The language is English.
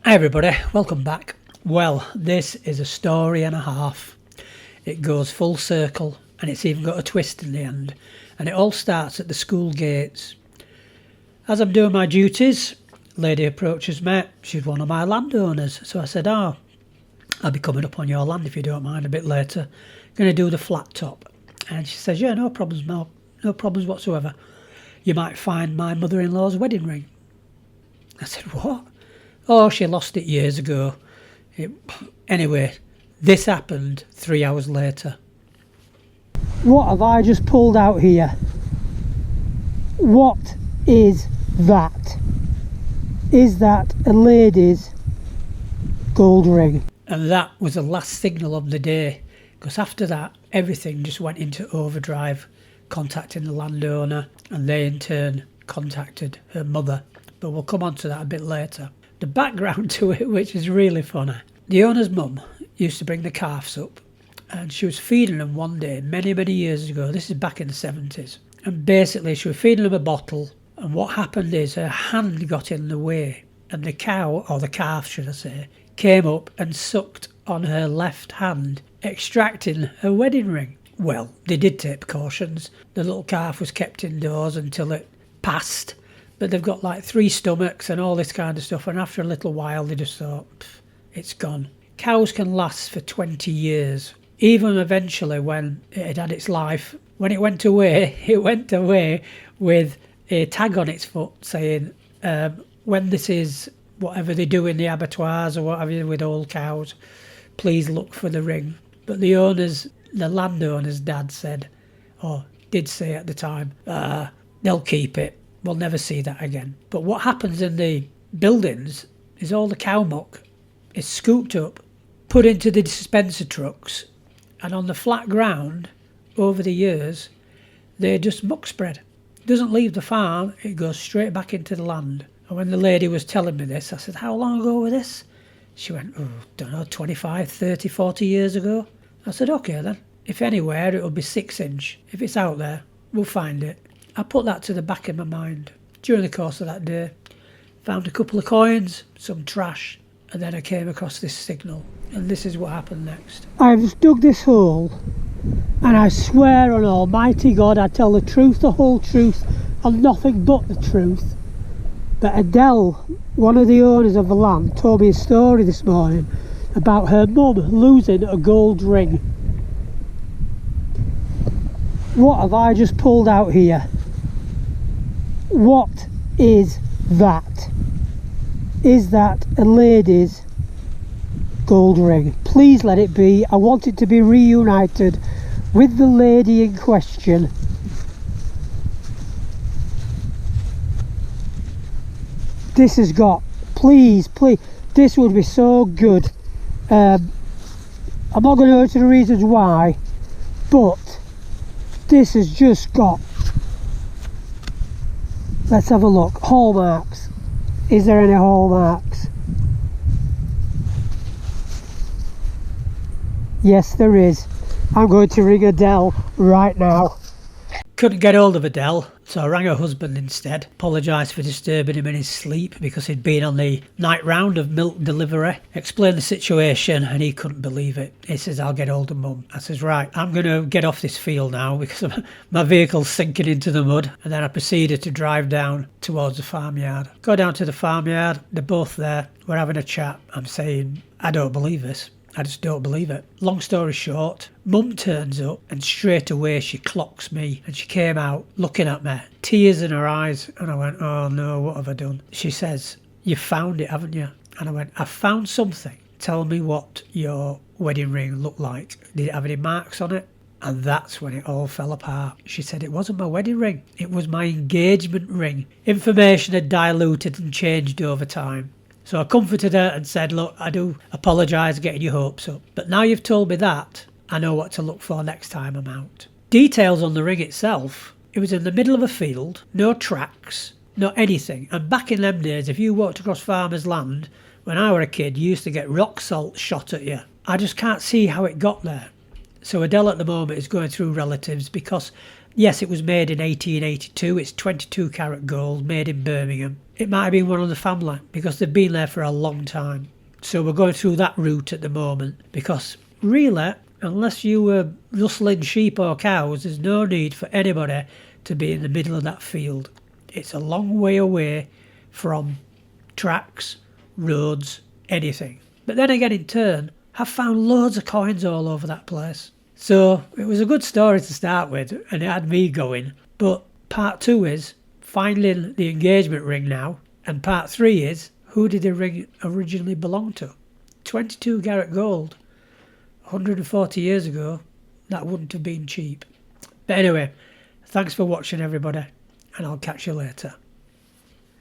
Hi everybody, welcome back. Well, this is a story and a half. It goes full circle and it's even got a twist in the end. And it all starts at the school gates. As I'm doing my duties, a lady approaches me. She's one of my landowners. So I said, I'll be coming up on your land if you don't mind a bit later. Going to do the flat top. And she says, yeah, no problems, Mel. No problems whatsoever. You might find my mother-in-law's wedding ring. I said, what? Oh, she lost it years ago. Anyway, this happened 3 hours later. What have I just pulled out here? What is that? Is that a lady's gold ring? And that was the last signal of the day, because after that, everything just went into overdrive, contacting the landowner, and they in turn contacted her mother. But we'll come on to that a bit later. The background to it, which is really funny. The owner's mum used to bring the calves up and she was feeding them one day many years ago. This is back in the 70s. And basically she was feeding them a bottle, and what happened is her hand got in the way and the cow, or the calf should I say, came up and sucked on her left hand, extracting her wedding ring. Well, they did take precautions. The little calf was kept indoors until it passed. But they've got like 3 stomachs and all this kind of stuff, and after a little while they just thought, it's gone. Cows can last for 20 years. Even eventually when it had its life, when it went away with a tag on its foot saying, when this is whatever they do in the abattoirs or whatever with old cows, please look for the ring. But the landowner's dad said, or did say at the time, they'll keep it. We'll never see that again. But what happens in the buildings is all the cow muck is scooped up, put into the dispenser trucks, and on the flat ground, over the years, they're just muck spread. It doesn't leave the farm, it goes straight back into the land. And when the lady was telling me this, I said, how long ago was this? She went, don't know, 25, 30, 40 years ago. I said, okay then. If anywhere, it'll be 6 inch. If it's out there, we'll find it. I put that to the back of my mind during the course of that day. Found a couple of coins, some trash, and then I came across this signal. And this is what happened next. I've just dug this hole, and I swear on Almighty God I tell the truth, the whole truth, and nothing but the truth. But Adele, one of the owners of the land, told me a story this morning about her mum losing a gold ring. What have I just pulled out here? What is that? Is that a lady's gold ring? Please let it be. I want it to be reunited with the lady in question. This has got, please, this would be so good. I'm not going to go into the reasons why, but this has just got, let's have a look, hallmarks. Is there any hallmarks? Yes, there is. I'm going to ring Adele right now. Couldn't get hold of Adele, so I rang her husband instead. Apologised for disturbing him in his sleep because he'd been on the night round of milk delivery. Explained the situation and he couldn't believe it. He says, I'll get hold of Mum. I says, right, I'm going to get off this field now because my vehicle's sinking into the mud. And then I proceeded to drive down towards the farmyard. Go down to the farmyard, they're both there. We're having a chat. I'm saying, I don't believe this. I just don't believe it. Long story short, Mum turns up and straight away she clocks me and she came out looking at me, tears in her eyes, and I went, oh no, what have I done? She says, you found it, haven't you? And I went, I found something. Tell me what your wedding ring looked like. Did it have any marks on it? And that's when it all fell apart. She said it wasn't my wedding ring, it was my engagement ring. Information had diluted and changed over time. So I comforted her and said, look, I do apologise for getting your hopes up. But now you've told me that, I know what to look for next time I'm out. Details on the ring itself, it was in the middle of a field, no tracks, no anything. And back in them days, if you walked across farmers' land, when I were a kid, you used to get rock salt shot at you. I just can't see how it got there. So Adele at the moment is going through relatives because, yes, it was made in 1882. It's 22 carat gold, made in Birmingham. it might have been one of the family because they've been there for a long time. So we're going through that route at the moment because really, unless you were rustling sheep or cows, there's no need for anybody to be in the middle of that field. It's a long way away from tracks, roads, anything. But then again, in turn, I've found loads of coins all over that place. So it was a good story to start with, and it had me going. But part 2 is finding the engagement ring now, and part 3 is who did the ring originally belong to? 22 karat gold. 140 years ago, that wouldn't have been cheap. But anyway, thanks for watching everybody, and I'll catch you later.